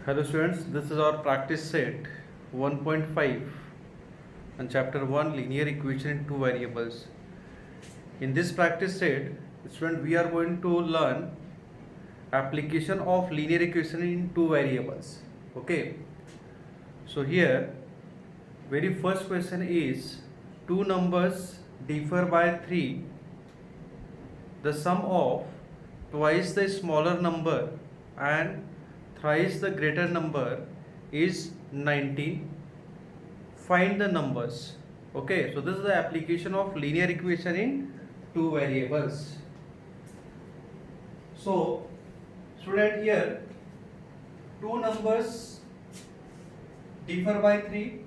Hello students, this is our practice set 1.5 and chapter 1 linear equation in two variables. In this practice set, student, we are going to learn application of linear equation in two variables. Okay, so here very first question is two numbers differ by 3. The sum of twice the smaller number and thrice the greater number is 19. Find the numbers. Okay, so this is the application of linear equation in two variables. So student, here two numbers differ by 3,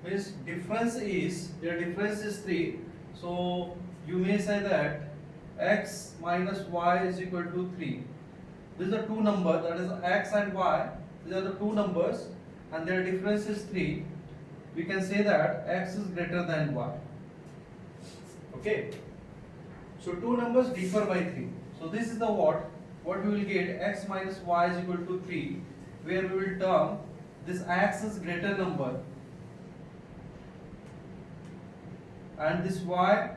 means difference is, their difference is 3. So you may say that x minus y is equal to 3. These are two numbers, that is x and y. These are the two numbers and their difference is 3. We can say that x is greater than y. Okay. So two numbers differ by 3. So this is the what we will get, x minus y is equal to 3, where we will term this x is greater number and this y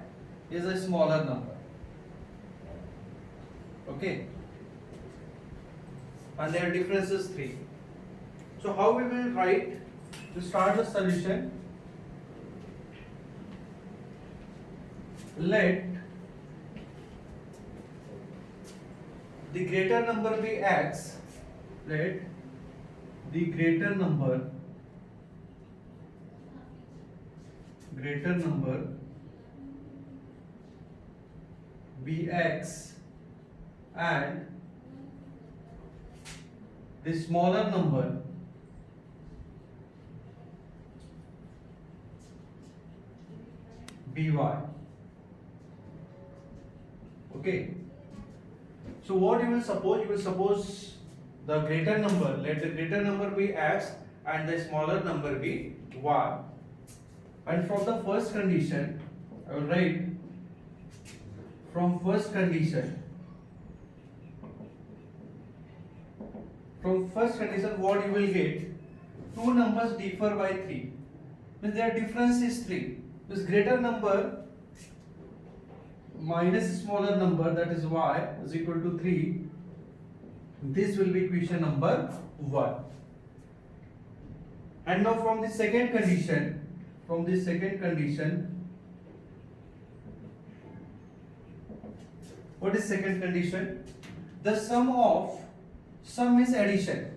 is a smaller number. Okay, and their difference is 3. So how we will write to start the solution? Let the greater number be x. Let the greater number be x and the smaller number be y. Okay, so what you will suppose? You will suppose the greater number, let the greater number be x and the smaller number be y. And from the first condition, I will write from first condition. From first condition, what you will get? Two numbers differ by 3. Means their difference is 3. This greater number minus smaller number, that is y, is equal to 3. This will be equation number 1. And now from the second condition, what is second condition? The sum is addition.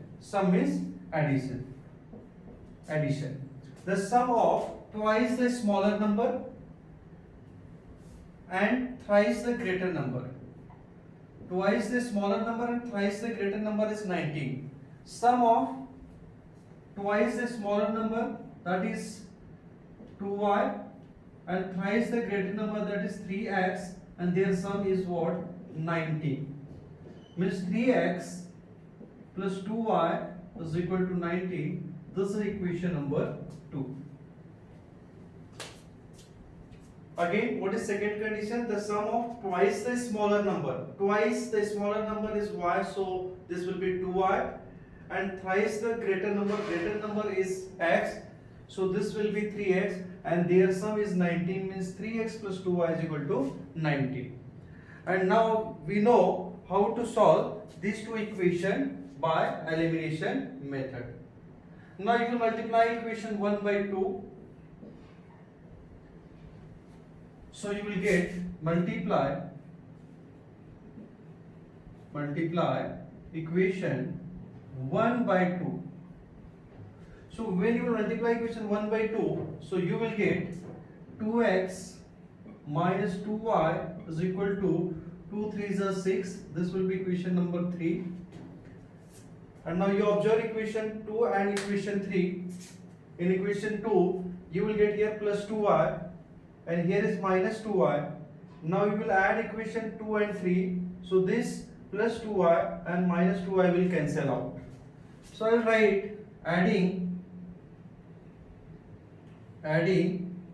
The sum of twice the smaller number and thrice the greater number. Twice the smaller number and thrice the greater number is 19. Sum of twice the smaller number, that is 2y, and thrice the greater number, that is 3x, and their sum is what? 19. Means 3x plus 2y is equal to 19. This is equation number 2. Again, what is second condition? The sum of twice the smaller number. Twice the smaller number is y, so this will be 2y, and thrice the greater number is x, so this will be 3x, and their sum is 19, means 3x plus 2y is equal to 19. And now we know how to solve these two equations by elimination method. Now if you multiply equation 1 by 2, so you will get multiply equation 1 by 2. So when you multiply equation 1 by 2, so you will get 2x minus 2y is equal to 2 3s are 6. This will be equation number 3. And now you observe equation 2 and equation 3. In equation 2, you will get here plus 2y and here is minus 2y. Now you will add equation 2 and 3. So this plus 2y and minus 2y will cancel out. So I will write adding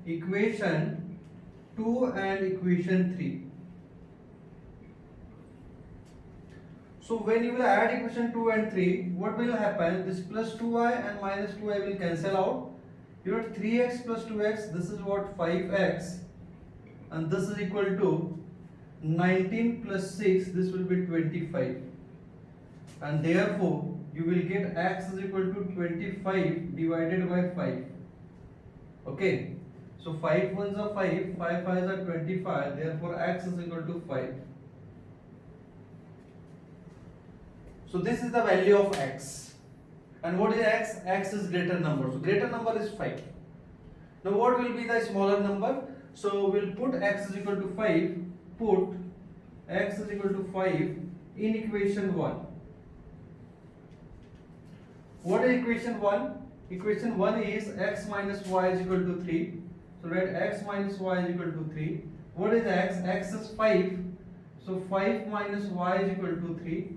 equation 2 and equation 3. So when you will add equation 2 and 3, what will happen? This plus 2y and minus 2y will cancel out. You have 3x plus 2x, this is what 5x, and this is equal to 19 plus 6, this will be 25. And therefore, you will get x is equal to 25 divided by 5. Okay. So 5 ones are 5, 5 5s are 25, therefore x is equal to 5. So this is the value of x. And what is x? X is greater number. So greater number is 5. Now what will be the smaller number? So we'll put x is equal to 5. Put x is equal to 5 in equation 1. What is equation 1? Equation 1 is x minus y is equal to 3. So write x minus y is equal to 3. What is x? X is 5. So 5 minus y is equal to 3.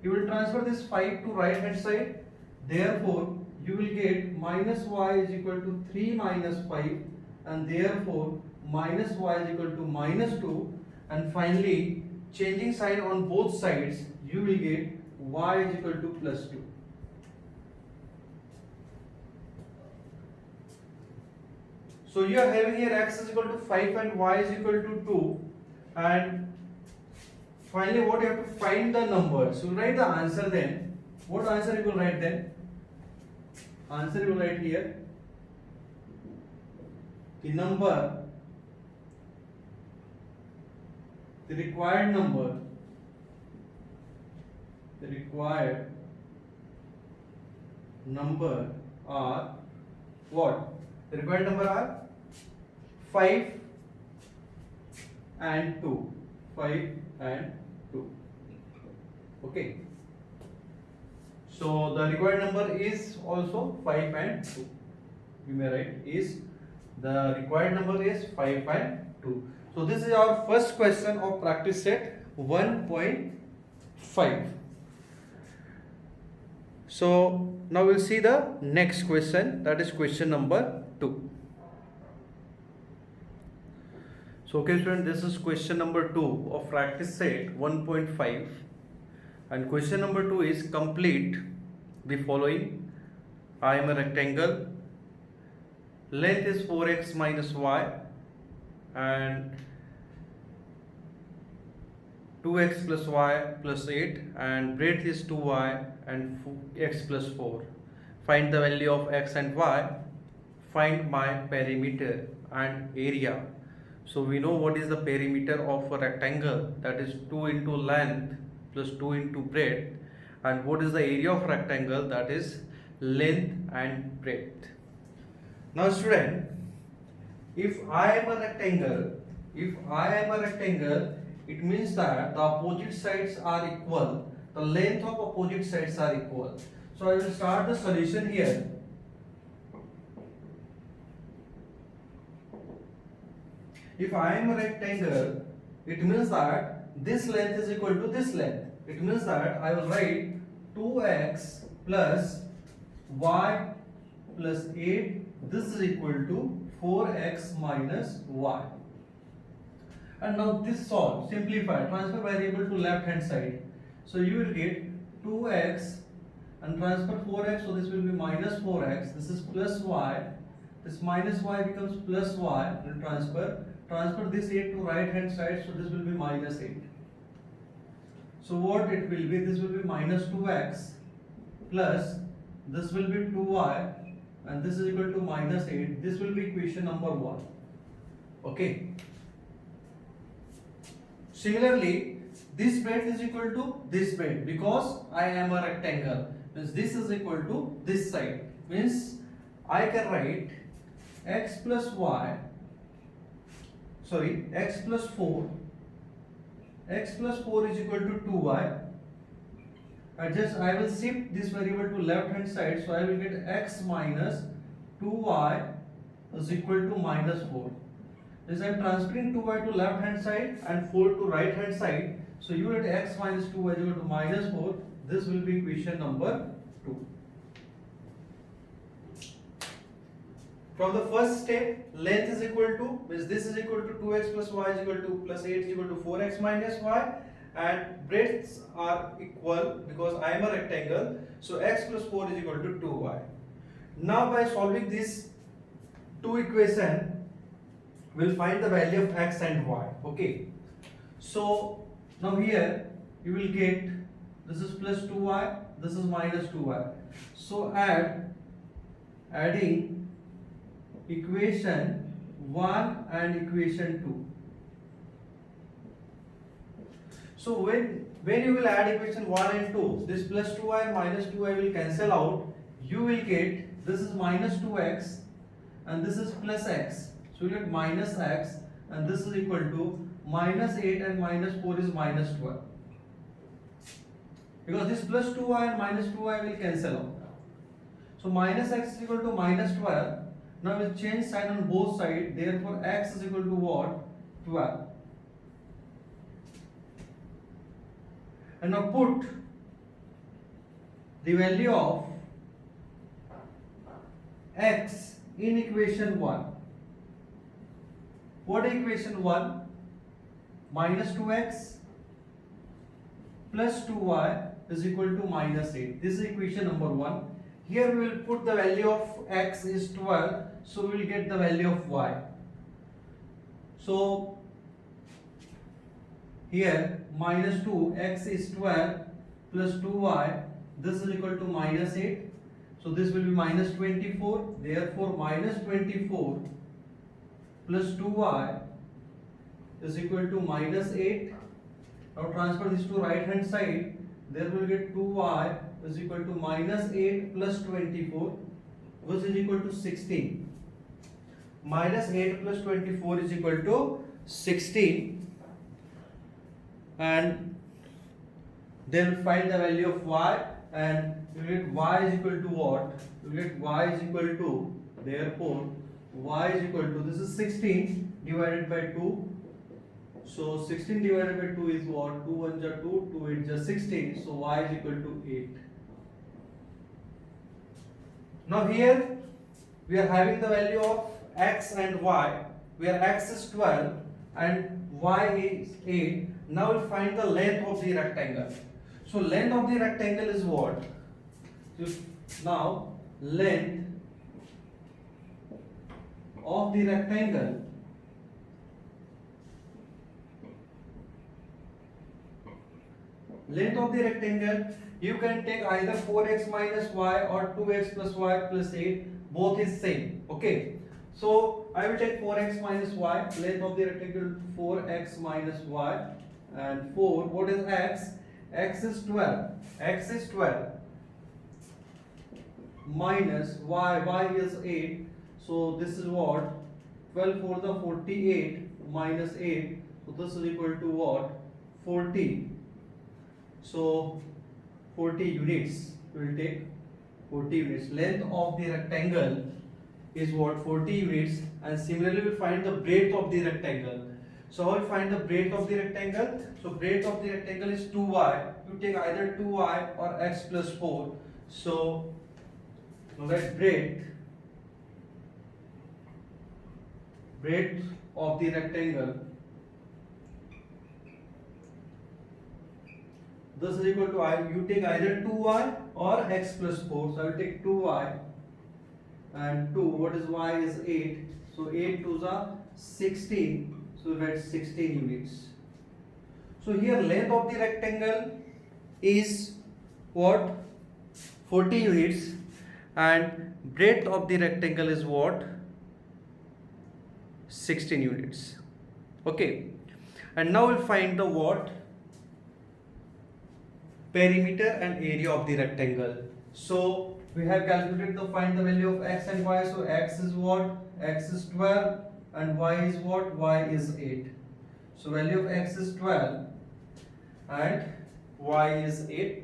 You will transfer this 5 to right hand side. Therefore, you will get minus y is equal to 3 minus 5, and therefore minus y is equal to minus 2. And finally, changing sign on both sides, you will get y is equal to plus 2. So you are having here x is equal to 5 and y is equal to 2, and finally what you have to find the number. So write the answer then. What answer you will write then? Answer you will write here. The number, the required number are what? The required number are 5 and 2. 5 and 2. Okay. So the required number is also 5 and 2. You may write is the required number is 5 and 2. So this is our first question of practice set 1.5. So now we'll see the next question, that is question number 2. So okay students, this is question number 2 of practice set 1.5, and question number 2 is complete the following. I am a rectangle, length is 4x minus y and 2x plus y plus 8, and breadth is 2y and x plus 4. Find the value of x and y. Find my perimeter and area. So we know what is the perimeter of a rectangle, that is 2 into length plus 2 into breadth, and what is the area of rectangle, that is length and breadth. Now student, if I am a rectangle, it means that the opposite sides are equal, the length of opposite sides are equal. So I will start the solution here. If I am a rectangle, it means that this length is equal to this length. It means that I will write 2x plus y plus 8, this is equal to 4x minus y. And now this solve, simplify, transfer variable to left hand side. So you will get 2x and transfer 4x, so this will be minus 4x, this is plus y, this minus y becomes plus y, and transfer this 8 to right hand side, so this will be minus 8. So what it will be, this will be minus 2x plus this will be 2y, and this is equal to minus 8. This will be equation number 1. Okay. Similarly, this breadth is equal to this breadth, because I am a rectangle, means this is equal to this side, means I can write x plus 4, x plus 4 is equal to 2y. I will shift this variable to left hand side, so I will get x minus 2y is equal to minus 4. This I am transferring 2y to left hand side and 4 to right hand side, so you get x minus 2y is equal to minus 4. This will be equation number 2. From the first step, length is equal to, means this is equal to 2x plus y is equal to plus 8 is equal to 4x minus y, and breadths are equal because I am a rectangle. So x plus 4 is equal to 2y. Now by solving these two equations, we'll find the value of x and y. Okay. So now here you will get, this is plus 2y, this is minus 2y. So adding equation 1 and equation 2. So when you will add equation 1 and 2, this plus 2y and minus 2y will cancel out. You will get, this is minus 2x and this is plus x. So you get minus x, and this is equal to minus 8 and minus 4 is minus 12. Because this plus 2y and minus 2y will cancel out. So minus x is equal to minus 12. Now we'll change sign on both sides. Therefore x is equal to what? 12. And now put the value of x in equation 1. What is equation 1? Minus 2x plus 2y is equal to minus 8. This is equation number 1. Here we will put the value of x is 12, so we will get the value of y. So here minus 2, x is 12 plus 2y, this is equal to minus 8. So this will be minus 24. Therefore minus 24 plus 2y is equal to minus 8. Now transfer this to right hand side. There we will get 2y is equal to minus 8 plus 24, which is equal to 16. Minus 8 plus 24 is equal to 16. And then find the value of y, and you get y is equal to what? You get y is equal to, therefore y is equal to, this is 16 divided by 2. So 16 divided by 2 is what? 2 1 ja 2, 2 8 ja 16. So y is equal to 8. Now here we are having the value of x and y, where x is 12 and y is 8. Now we'll find the length of the rectangle. So length of the rectangle is what? So now length of the rectangle you can take either 4x minus y or 2x plus y plus 8, both is same. Okay, so I will take 4x minus y, length of the rectangle 4x minus y, and 4, what is x? X is 12, x is 12 minus y is 8. So this is what? 12 for the 48 minus 8. So this is equal to what? 40. So 40 units. We will take 40 units. Length of the rectangle is what? 40 units. And similarly we will find the breadth of the rectangle. So how we find the breadth of the rectangle? So breadth of the rectangle is 2y. You take either 2y or x plus 4. So now that breadth of the rectangle, this is equal to you take either 2y or x plus 4. So I will take 2y and 2, what is y is 8. So 8 2s are 16. So we write 16 units. So here length of the rectangle is what? 40 units, and breadth of the rectangle is what? 16 units. Okay, and now we'll find the what? Perimeter and area of the rectangle. So we have calculated to find the value of x and y. So x is what? X is 12 and y is what? Y is 8. So value of x is 12 and y is 8.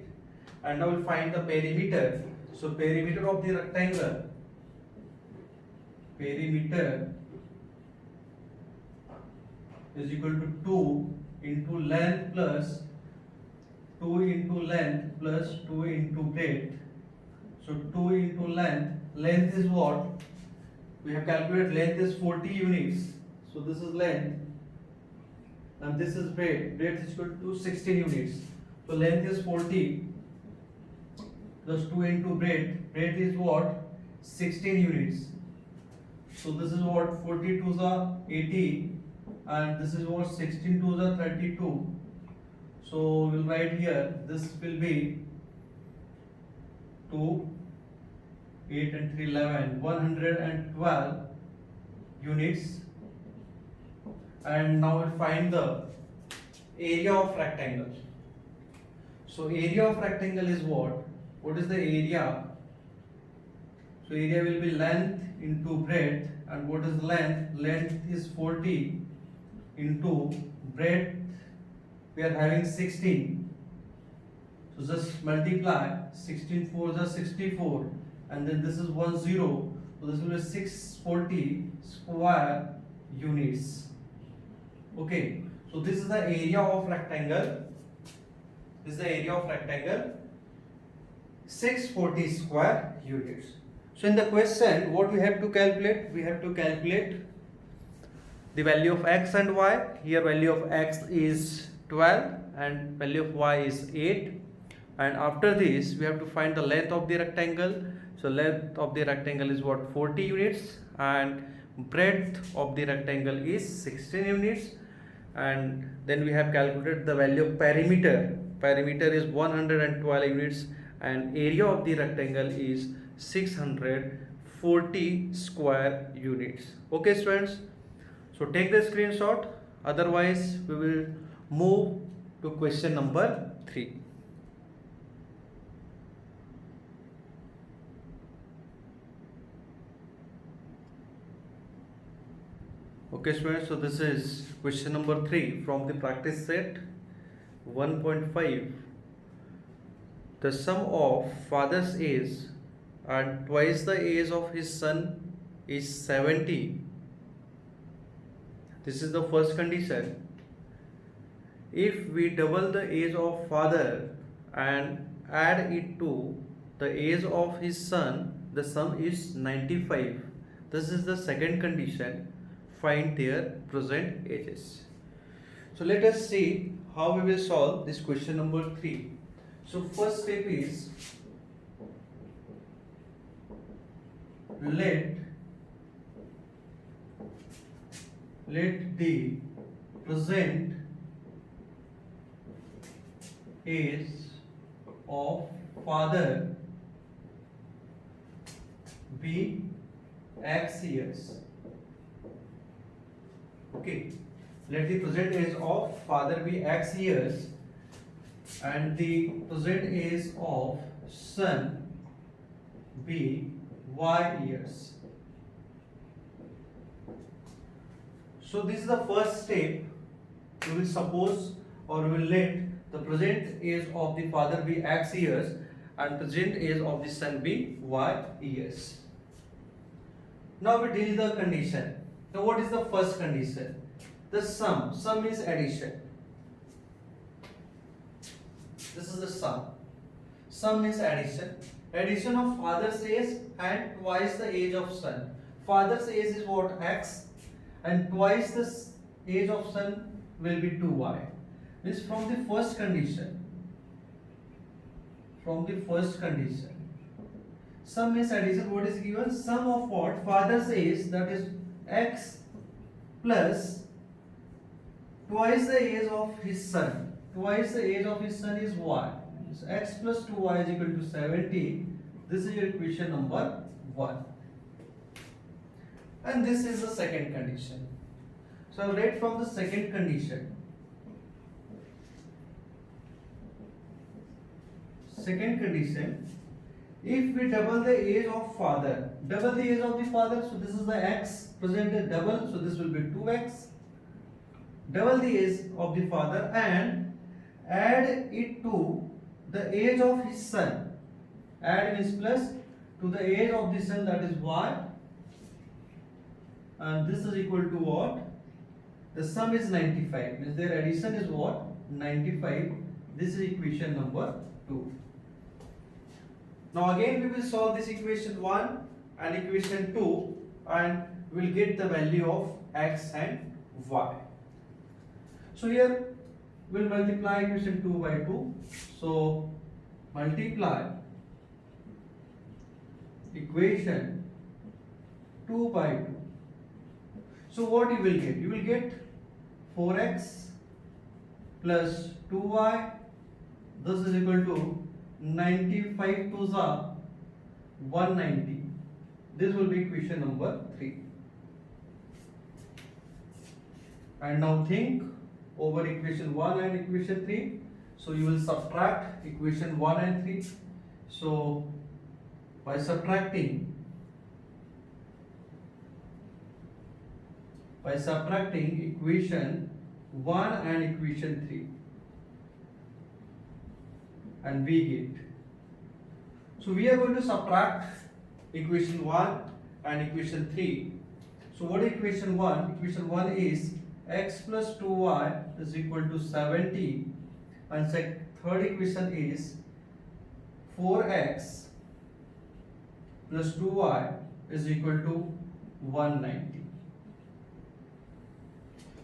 And now we'll find the perimeter. So perimeter of the rectangle, perimeter is equal to 2 into length plus 2 into length plus 2 into breadth. So 2 into length, length is what? We have calculated length is 40 units. So this is length and this is breadth is equal to 16 units. So length is 40 plus 2 into breadth is what, 16 units. So this is what, 40 to the 80, and this is what, 16 to the 32. So we'll write here, this will be 2, 8 and 3, 11, 112 units. And now we'll find the area of rectangle. So area of rectangle is what? What is the area? So area will be length into breadth, and what is length? Length is 40 into breadth. We are having 16. So just multiply 16 for the 64, and then this is 10. So this will be 640 square units. Okay. So this is the area of rectangle. This is the area of rectangle, 640 square units. So in the question, what we have to calculate? We have to calculate the value of x and y. Here value of x is 12 and value of y is 8. And after this, we have to find the length of the rectangle. So length of the rectangle is what, 40 units, and breadth of the rectangle is 16 units. And then we have calculated the value of perimeter. Perimeter is 112 units, and area of the rectangle is 640 square units. Okay students, so take the screenshot, otherwise we will move to question number 3. Okay students, so this is question number 3 from the practice set 1.5. The sum of father's age and twice the age of his son is 70. This is the first condition. If we double the age of father and add it to the age of his son, the sum is 95. This is the second condition. Find their present ages. So let us see how we will solve this question number 3. So first step is, let the present age of father be x years. Okay, let the present age of father be x years and the present age of son be y years. So this is the first step. We will suppose, or we will let the present age of the father be x years and present age of the son be y years. Now we deal the condition. Now what is the first condition? The sum. Sum is addition. This is the sum. Sum is addition. Addition of father's age and twice the age of son. Father's age is what? X, and twice the age of son will be 2y. Means from the first condition. From the first condition. Sum is addition. What is given? Sum of what? Father's age, that is x, plus twice the age of his son. Twice the age of his son is y. So x plus 2y is equal to 70. This is your equation number 1. And this is the second condition. So I'll write from the second condition. Second condition, if we double the age of father, double the age of the father, so this is the x, presented double, so this will be 2x. Double the age of the father and add it to the age of his son. Add means plus to the age of the son, that is y. And this is equal to what? The sum is 95. Means their addition is what? 95. This is equation number 2. Now again we will solve this equation 1 and equation 2 and we will get the value of x and y. So here we'll multiply equation 2 by 2. So multiply equation 2 by 2. So what you will get? You will get 4x plus 2y. This is equal to 95 to the 190. This will be equation number 3. And now think over equation 1 and equation 3. So you will subtract equation 1 and 3. So by subtracting equation 1 and equation 3, and we get, so we are going to subtract equation 1 and equation 3. So what is equation 1? Equation 1 is x plus 2y is equal to 70, and third equation is 4x plus 2y is equal to 190.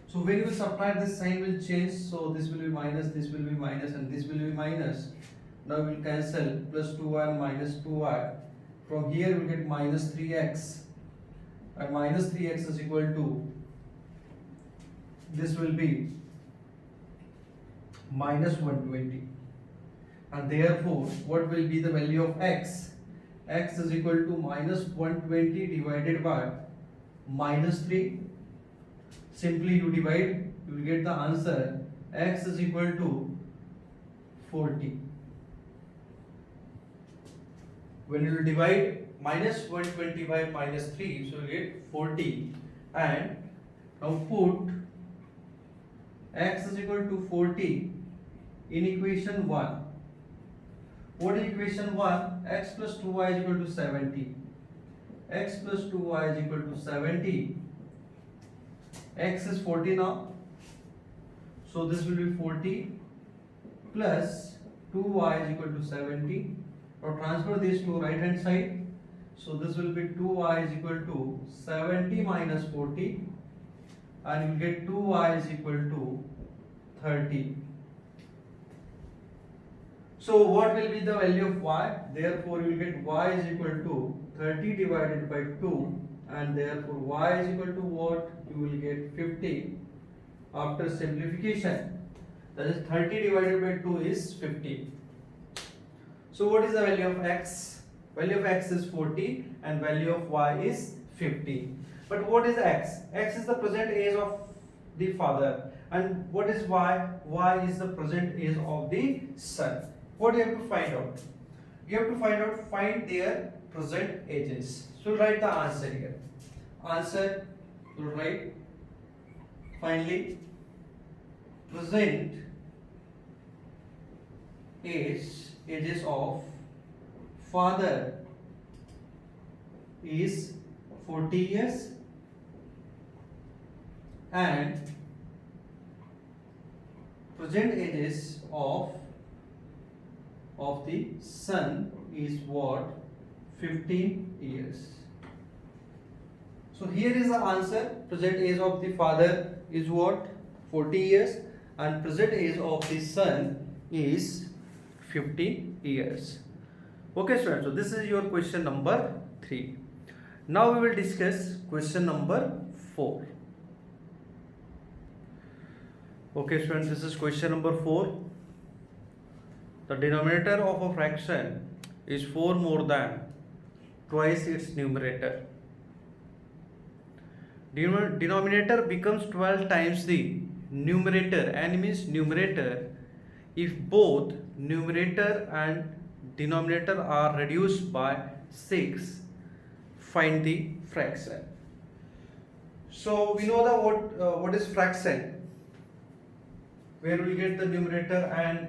So when you subtract, this sign will change. So this will be minus, this will be minus, and this will be minus. Now we will cancel plus 2y and minus 2y. From here we will get minus 3x, and minus 3x is equal to, this will be minus 120. And therefore what will be the value of x? X is equal to minus 120 divided by minus 3. Simply you divide, you will get the answer. X is equal to 40. When you will divide minus 120 by minus 3, so you get 40. And now put x is equal to 40 in equation 1. What is equation 1? X plus 2y is equal to 70. X plus 2y is equal to 70. X is 40 now. So this will be 40 plus 2y is equal to 70. Now transfer this to right hand side. So this will be 2y is equal to 70 minus 40. And you will get 2y is equal to 30. So what will be the value of y? Therefore you will get y is equal to 30 divided by 2, and therefore y is equal to what? You will get 50 after simplification. That is 30 divided by 2 is 50. So what is the value of x? Value of x is 40 and value of y is 50. But what is x? X is the present age of the father. And what is y? Y is the present age of the son. What do you have to find out? You have to find their present ages. So write the answer here. Answer, you write finally present ages of father is 40 years and present ages of the son is what? 15 years. So here is the answer. Present age of the father is what? 40 years, and present age of the son is 15 years. Okay students, so this is your question number 3. Now we will discuss question number 4. Okay students, this is question number 4. The denominator of a fraction is 4 more than twice its numerator. Denominator becomes 12 times the numerator, and means numerator, if both numerator and denominator are reduced by 6. Find the fraction. So we know the what is fraction, where we get the numerator and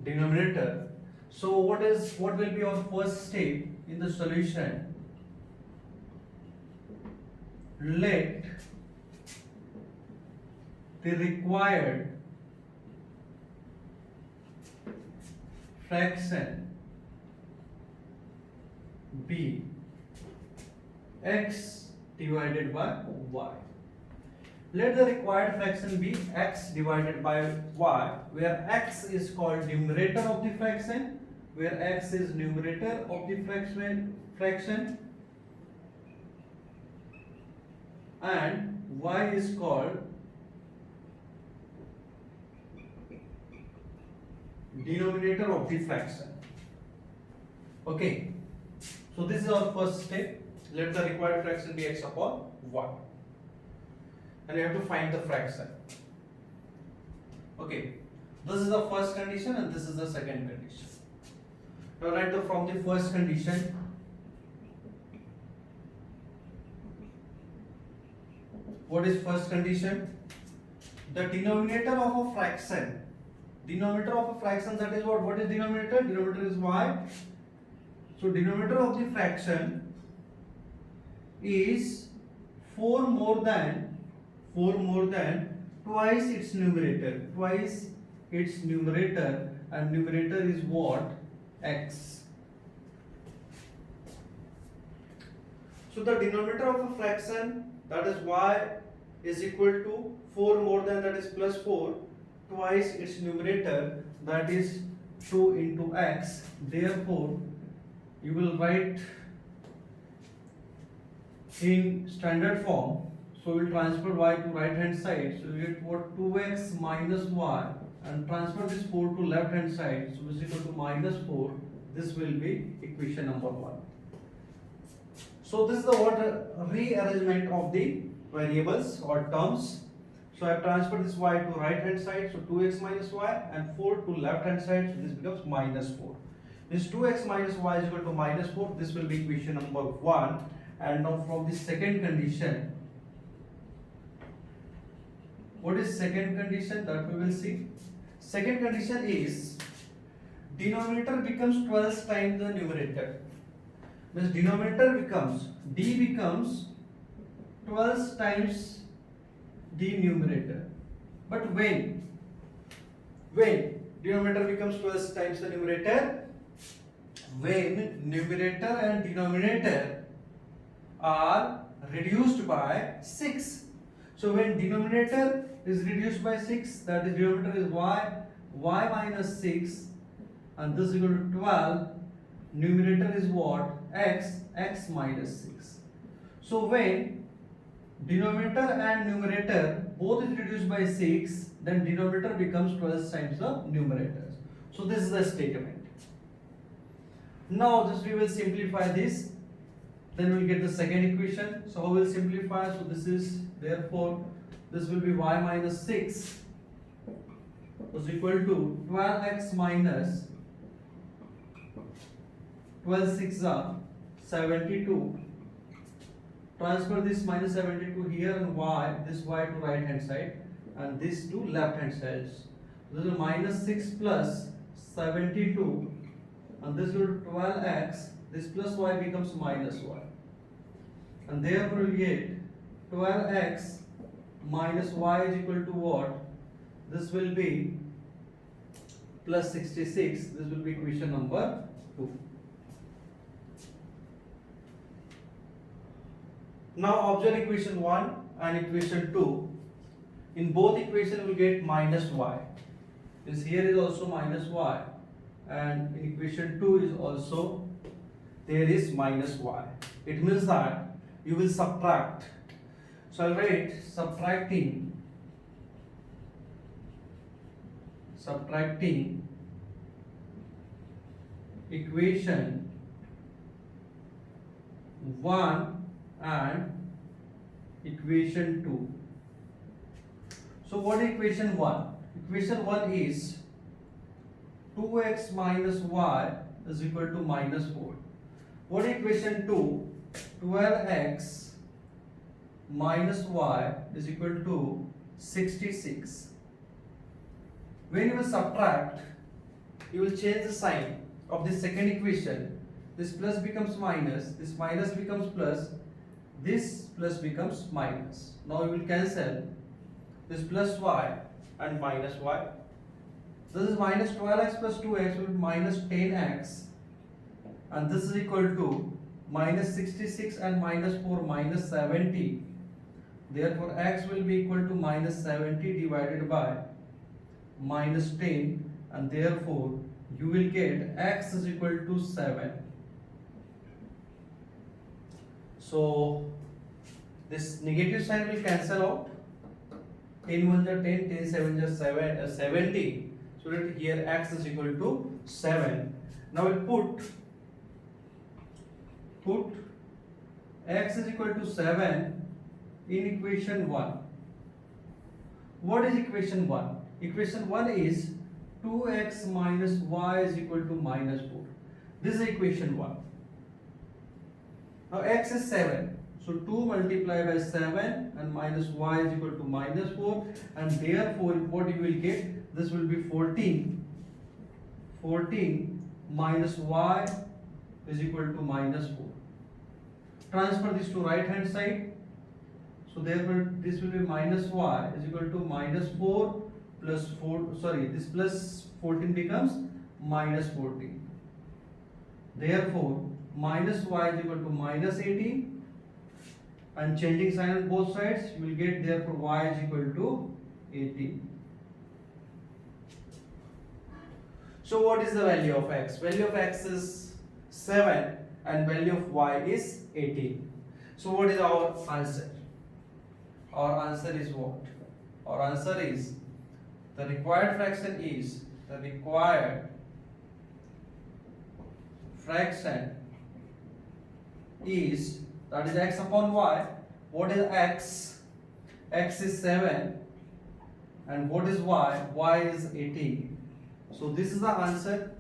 denominator. So what will be our first step in the solution? Let the required fraction be x divided by y. Let the required fraction be x divided by y, where x is called numerator of the fraction, where x is numerator of the fraction and y is called denominator of the fraction. Okay, so this is our first step. Let the required fraction be x upon y, and you have to find the fraction. Okay, this is the first condition and this is the second condition. Now write from the first condition. What is first condition? The denominator of a fraction. Denominator of a fraction, that is what? What is denominator? Denominator is y. So denominator of the fraction is 4 more than twice its numerator. Twice its numerator, and numerator is what? X. So the denominator of a fraction, that is y, is equal to 4 more than, that is plus 4, twice its numerator, that is 2 into x. Therefore you will write in standard form. So we will transfer y to right hand side. So we get what? 2x minus y, and transfer this 4 to left hand side. So is equal to minus 4. This will be equation number 1. So this is the rearrangement of the variables or terms. So I have transferred this y to right hand side. So 2x minus y, and 4 to left hand side. So this becomes minus 4. This 2x minus y is equal to minus 4. This will be equation number 1. And now from the second condition, what is second condition? That we will see. Second condition is denominator becomes 12 times the numerator. Means denominator becomes, d becomes 12 times the numerator. But when denominator becomes 12 times the numerator? When numerator and denominator are reduced by 6. So when denominator is reduced by 6, that is denominator is y minus 6, and this is equal to 12. Numerator is what? X minus 6. So when denominator and numerator both is reduced by 6, then denominator becomes 12 times the numerator. So this is the statement. Now just we will simplify this, then we will get the second equation. So how we will simplify? So this is, therefore this will be y minus 6 is equal to 12x minus 12 6 are 72. Transfer this minus 72 here, and y, this y to right hand side and this to left hand side. This is minus 6 plus 72, and this will 12x, this plus y becomes minus y, and therefore we get 12x minus y is equal to what? This will be plus 66. This will be equation number 2. Now observe equation 1 and equation 2. In both equations we will get minus y. This here is also minus y, and in equation 2 is also there is minus y. It means that you will subtract. So I'll write subtracting equation 1 and equation 2. So what is equation 1? Equation 1 is 2x minus y is equal to minus 4. What is equation 2? 12x minus y is equal to 66. When you will subtract, you will change the sign of the second equation. This plus becomes minus, this minus becomes plus, this plus becomes minus. Now we will cancel this plus y and minus y. This is minus 12x plus 2x will be minus 10x, and this is equal to minus 66 and minus 4 minus 70. Therefore x will be equal to minus 70 divided by minus 10, and therefore you will get x is equal to 7. So this negative sign will cancel out. 10 1 is 10, 10 7 is 70. So that here x is equal to 7. Now we'll put x is equal to 7 in equation 1. What is equation 1? Equation 1 is 2x minus y is equal to minus 4. This is equation 1. Now x is 7. So 2 multiplied by 7 and minus y is equal to minus 4, and therefore what you will get, this will be 14. 14 minus y is equal to minus 4. Transfer this to right hand side. So therefore this will be minus y is equal to minus 4 plus 4, sorry, this plus 14 becomes minus 14. Therefore minus y is equal to minus 18, and changing sign on both sides you will get, therefore y is equal to 18. So what is the value of x? Value of x is 7 and value of y is 18. So what is our answer? Our answer is what? Our answer is the required fraction is that is x upon y. What is x? X is 7, and what is y? Y is 18. So this is the answer.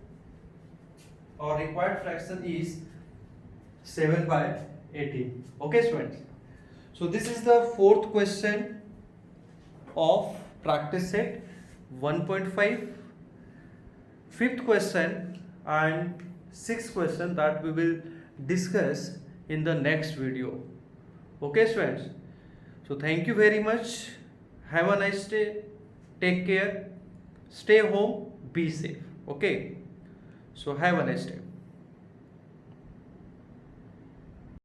Our required fraction is 7 by 18. Okay, students. So this is the fourth question of practice set 1.5. Fifth question and sixth question that we will discuss in the next video. Okay, students. So thank you very much. Have a nice day. Take care. Stay home. Be safe. Okay. So have a nice day.